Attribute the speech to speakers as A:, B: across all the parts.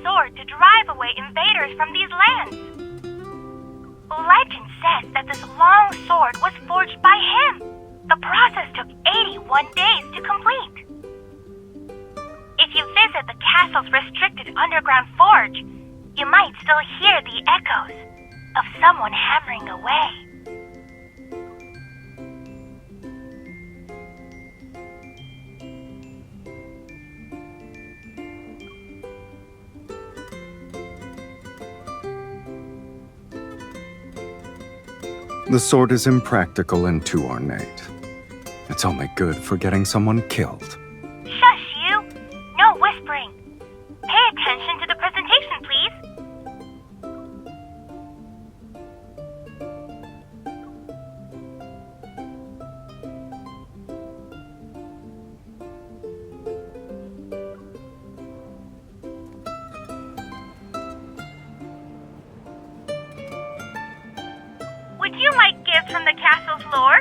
A: sword to drive away invaders from these lands. Legend says that this long sword was forged by him. The process took 81 days to complete. If you visit the castle's restricted underground forge, you might still hear the echoes of someone hammering away.
B: The sword is impractical and too ornate. It's only good for getting someone killed.
A: Shush, you! No whispering. Pay attention to the presentation, please. Would you like gifts from the castle's lore?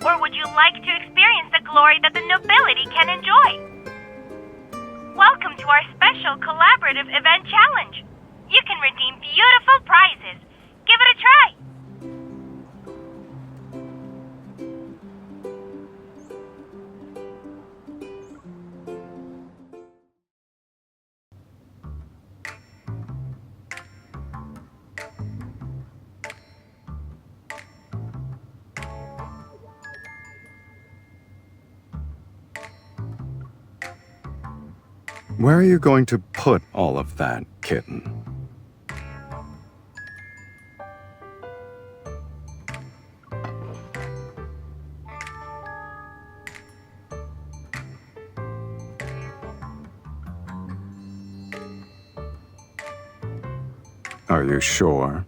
A: Or would you like to experience the glory that the nobility can enjoy? Welcome to our special collaborative event challenge. You can redeem beautiful prizes. Give it a try.
B: Where are you going to put all of that, kitten? Are you sure?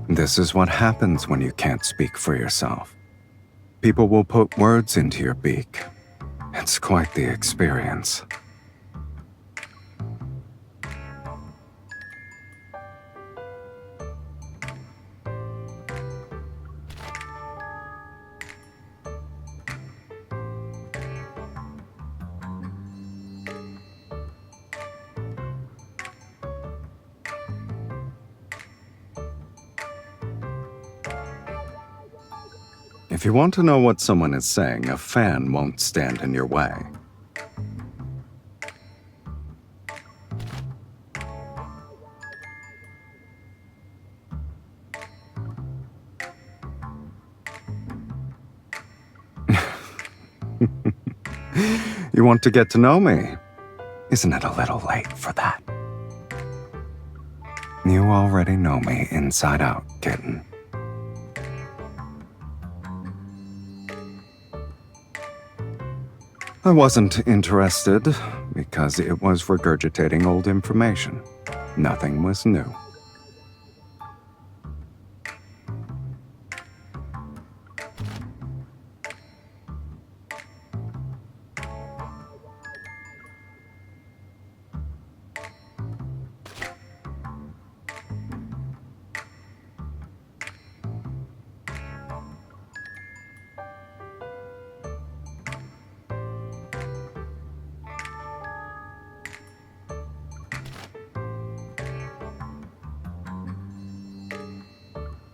B: This is what happens when you can't speak for yourself. People will put words into your beak. It's quite the experience. If you want to know what someone is saying, a fan won't stand in your way. You want to get to know me? Isn't it a little late for that? You already know me inside out, kitten. I wasn't interested because it was regurgitating old information. Nothing was new.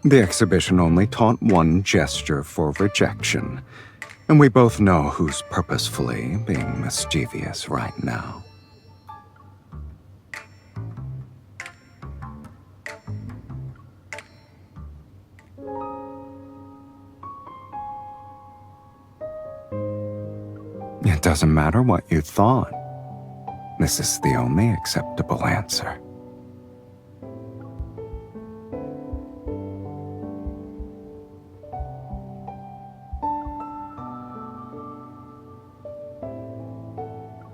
B: The exhibition only taught one gesture for rejection, and we both know who's purposefully being mischievous right now. It doesn't matter what you thought. This is the only acceptable answer.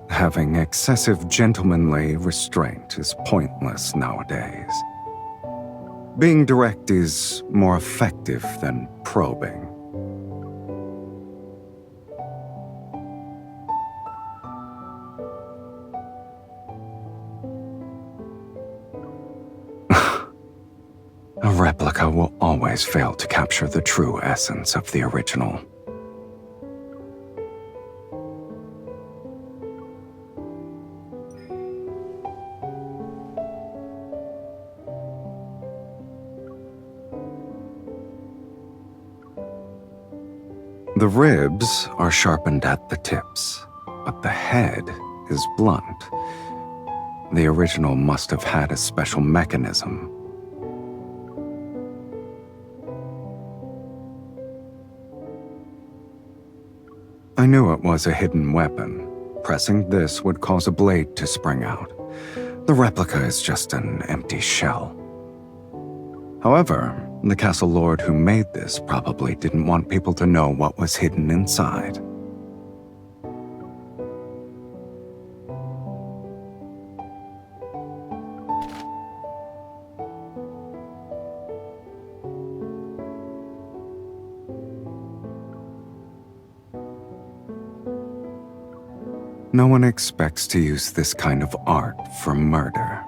B: Having excessive gentlemanly restraint is pointless nowadays. Being direct is more effective than probing. will always fail to capture the true essence of the original. The ribs are sharpened at the tips, but the head is blunt. The original must have had a special mechanism. I knew it was a hidden weapon. Pressing this would cause a blade to spring out. The replica is just an empty shell. However, the castle lord who made this probably didn't want people to know what was hidden inside. No one expects to use this kind of art for murder.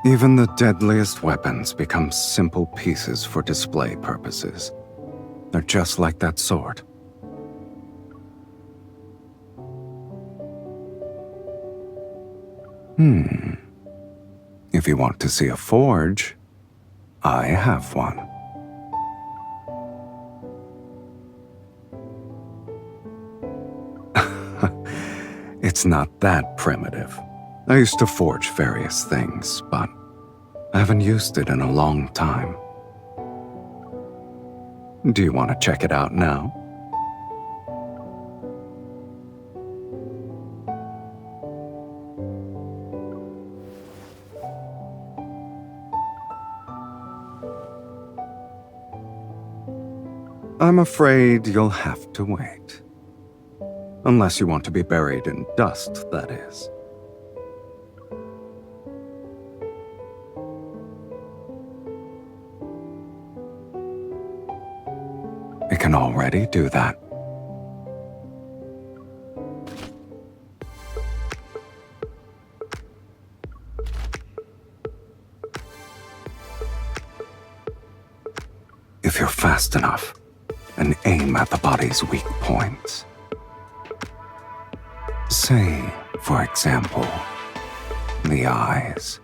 B: Even the deadliest weapons become simple pieces for display purposes. They're just like that sword. If you want to see a forge, I have one. It's not that primitive. I used to forge various things, but I haven't used it in a long time. Do you want to check it out now? I'm afraid you'll have to wait. Unless you want to be buried in dust, that is. It can already do that. If you're fast enough, and aim at the body's weak points. Say, for example, the eyes.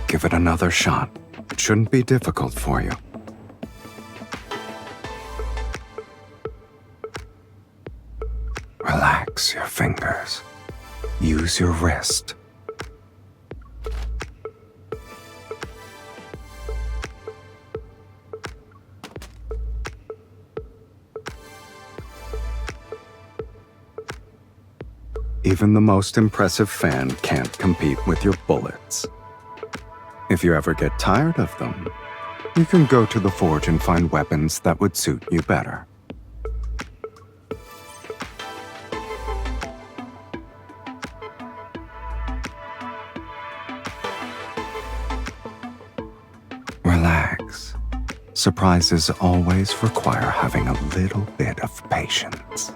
B: Give it another shot. It shouldn't be difficult for you. Relax your fingers. Use your wrist. Even the most impressive fan can't compete with your bullets. If you ever get tired of them, you can go to the forge and find weapons that would suit you better. Relax. Surprises always require having a little bit of patience.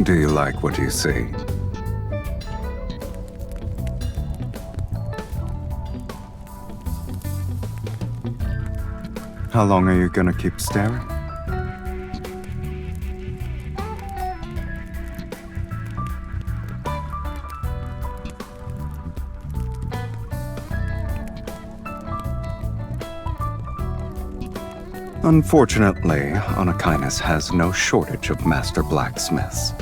B: Do you like what you see? How long are you gonna keep staring? Unfortunately, Anakinus has no shortage of master blacksmiths.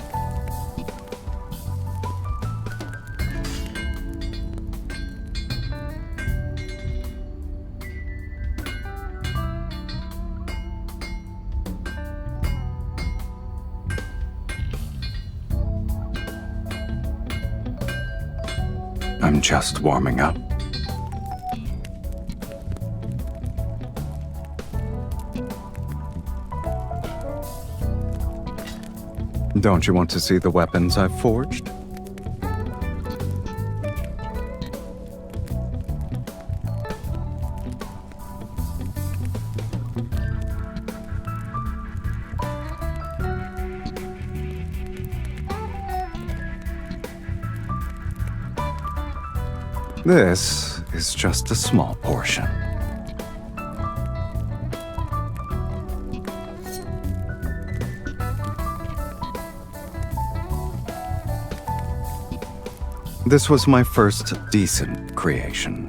B: I'm just warming up. Don't you want to see the weapons I've forged? This is just a small portion. This was my first decent creation.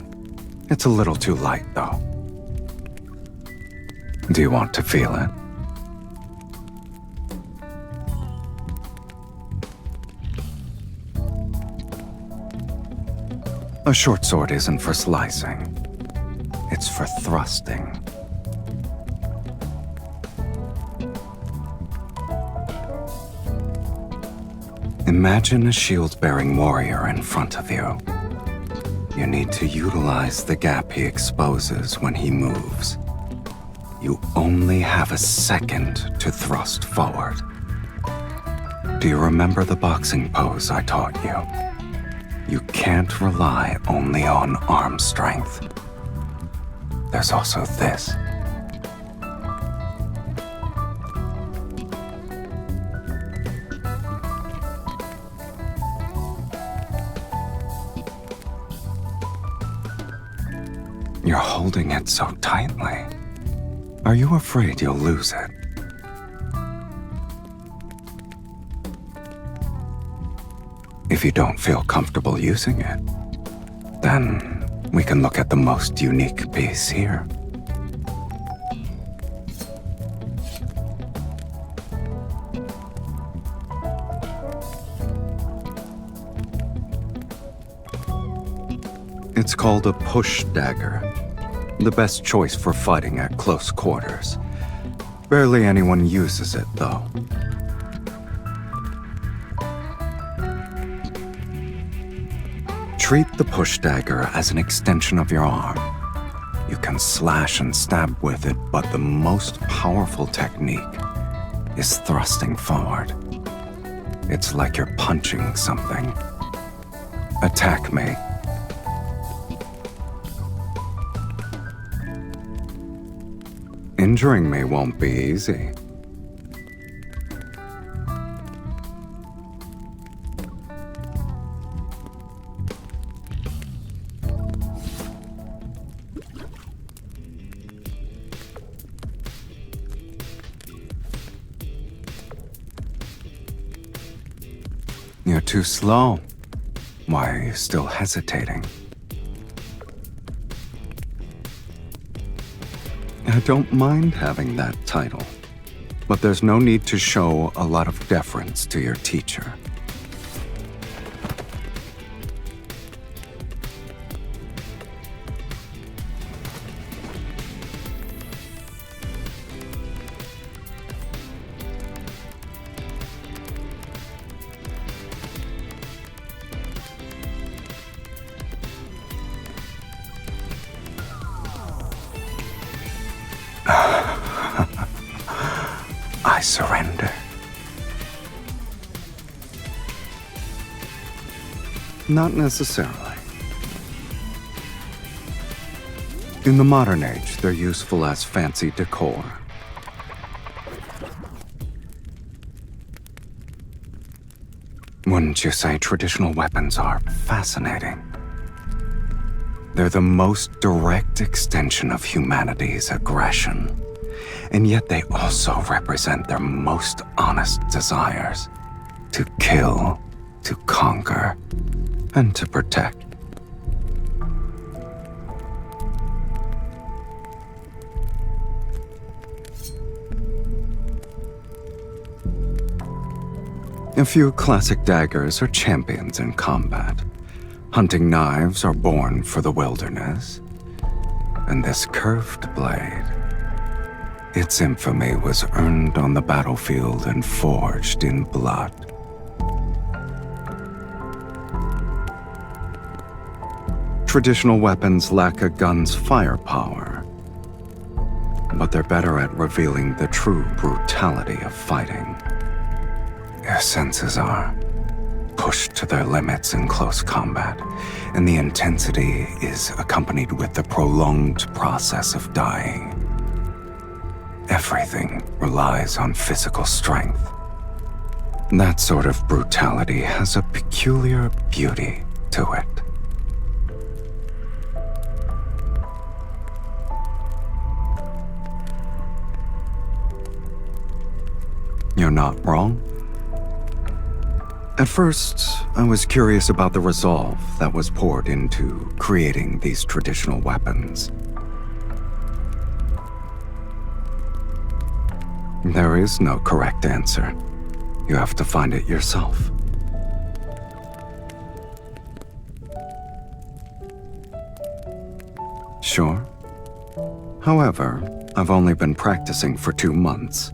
B: It's a little too light, though. Do you want to feel it? A short sword isn't for slicing. It's for thrusting. Imagine a shield-bearing warrior in front of you. You need to utilize the gap he exposes when he moves. You only have a second to thrust forward. Do you remember the boxing pose I taught you? You can't rely only on arm strength. There's also this. You're holding it so tightly. Are you afraid you'll lose it? If you don't feel comfortable using it, then we can look at the most unique piece here. It's called a push dagger. The best choice for fighting at close quarters. Barely anyone uses it, though. Treat the push dagger as an extension of your arm. You can slash and stab with it, but the most powerful technique is thrusting forward. It's like you're punching something. Attack me. Injuring me won't be easy. You're too slow. Why are you still hesitating? I don't mind having that title, but there's no need to show a lot of deference to your teacher. I surrender. Not necessarily. In the modern age, they're useful as fancy decor. Wouldn't you say traditional weapons are fascinating? They're the most direct extension of humanity's aggression, and yet they also represent their most honest desires: to kill, to conquer, and to protect. A few classic daggers are champions in combat. Hunting knives are born for the wilderness. And this curved blade, its infamy was earned on the battlefield and forged in blood. Traditional weapons lack a gun's firepower, but they're better at revealing the true brutality of fighting. Their senses are pushed to their limits in close combat, and the intensity is accompanied with the prolonged process of dying. Everything relies on physical strength. That sort of brutality has a peculiar beauty to it. You're not wrong. At first, I was curious about the resolve that was poured into creating these traditional weapons. There is no correct answer. You have to find it yourself. Sure. However, I've only been practicing for 2 months.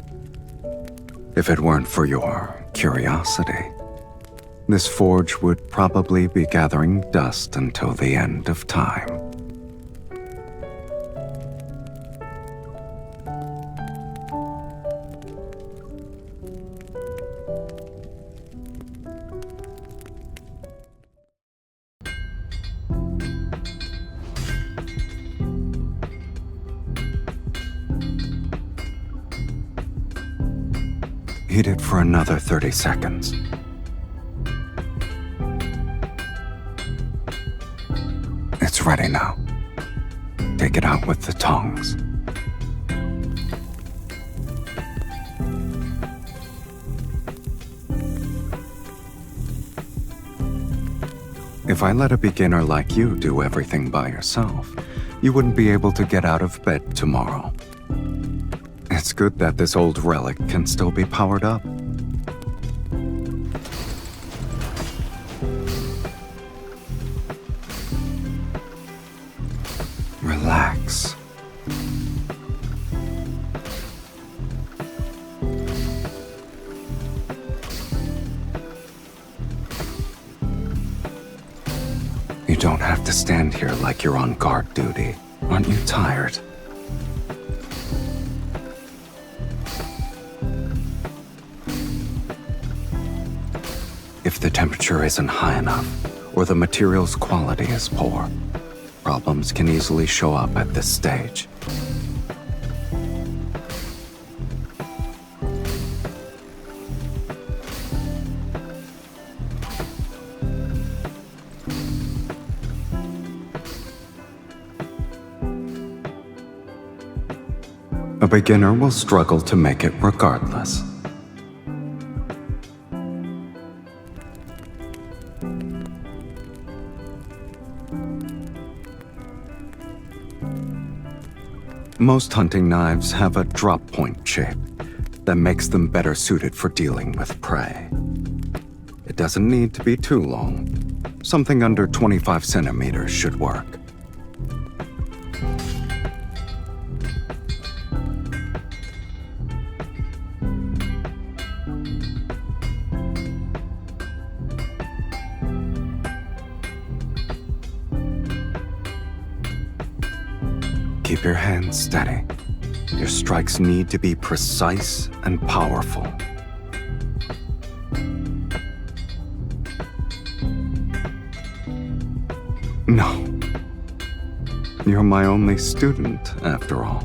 B: If it weren't for your curiosity, this forge would probably be gathering dust until the end of time. Heat it for another 30 seconds. It's ready now. Take it out with the tongs. If I let a beginner like you do everything by yourself, you wouldn't be able to get out of bed tomorrow. It's good that this old relic can still be powered up. Relax. You don't have to stand here like you're on guard duty. Aren't you tired? If the temperature isn't high enough, or the material's quality is poor, problems can easily show up at this stage. A beginner will struggle to make it regardless. Most hunting knives have a drop point shape that makes them better suited for dealing with prey. It doesn't need to be too long. Something under 25 centimeters should work. Keep your hands steady. Your strikes need to be precise and powerful. No. You're my only student, after all.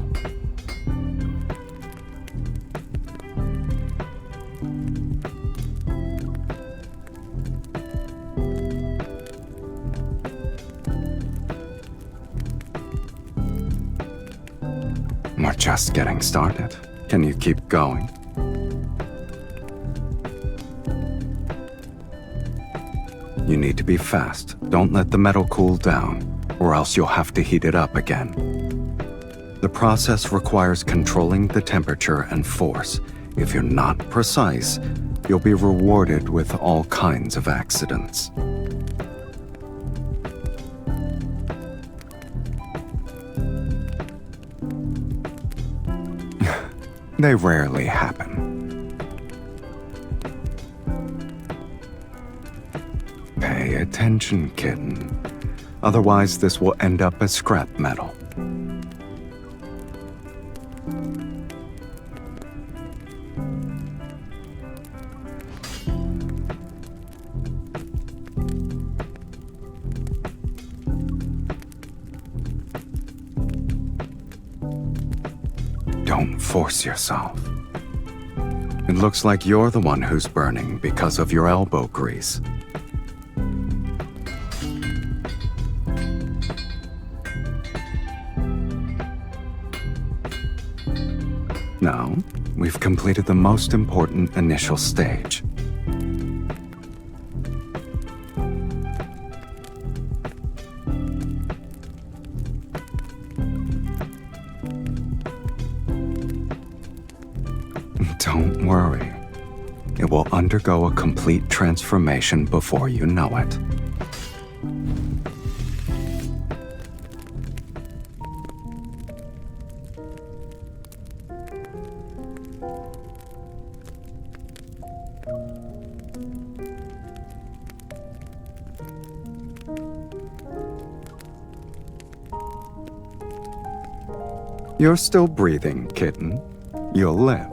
B: We're just getting started. Can you keep going? You need to be fast. Don't let the metal cool down, or else you'll have to heat it up again. The process requires controlling the temperature and force. If you're not precise, you'll be rewarded with all kinds of accidents. They rarely happen. Pay attention, kitten. Otherwise, this will end up as scrap metal. Don't force yourself. It looks like you're the one who's burning because of your elbow grease. Now, we've completed the most important initial stage. Don't worry. It will undergo a complete transformation before you know it. You're still breathing, kitten. You'll live.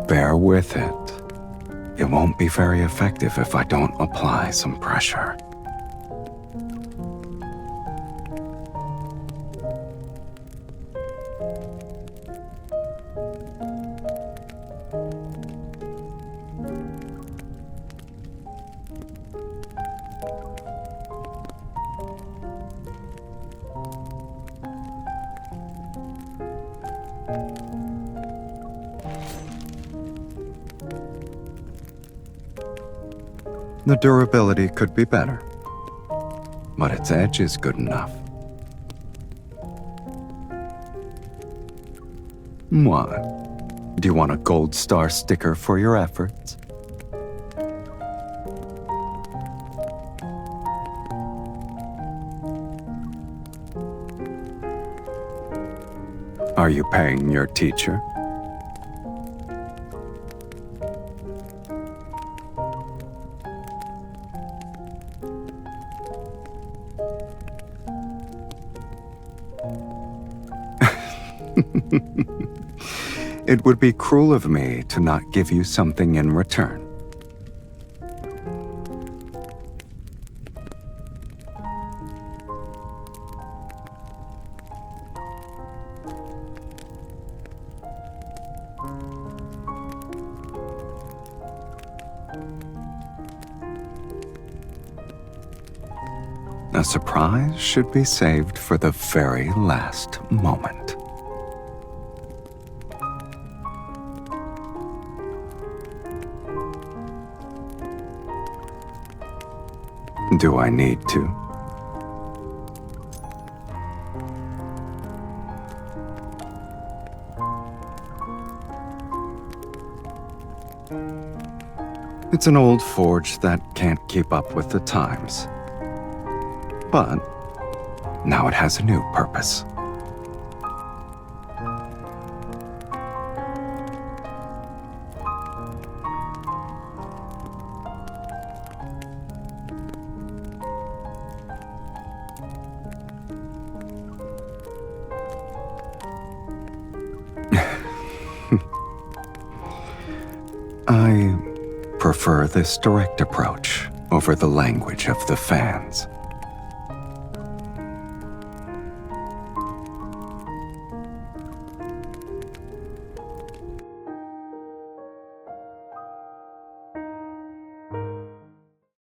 B: Bear with it. It won't be very effective if I don't apply some pressure. The durability could be better, but its edge is good enough. What? Do you want a gold star sticker for your efforts? Are you paying your teacher? It would be cruel of me to not give you something in return. A surprise should be saved for the very last moment. Do I need to? It's an old forge that can't keep up with the times. But now it has a new purpose. I prefer this direct approach over the language of the fans.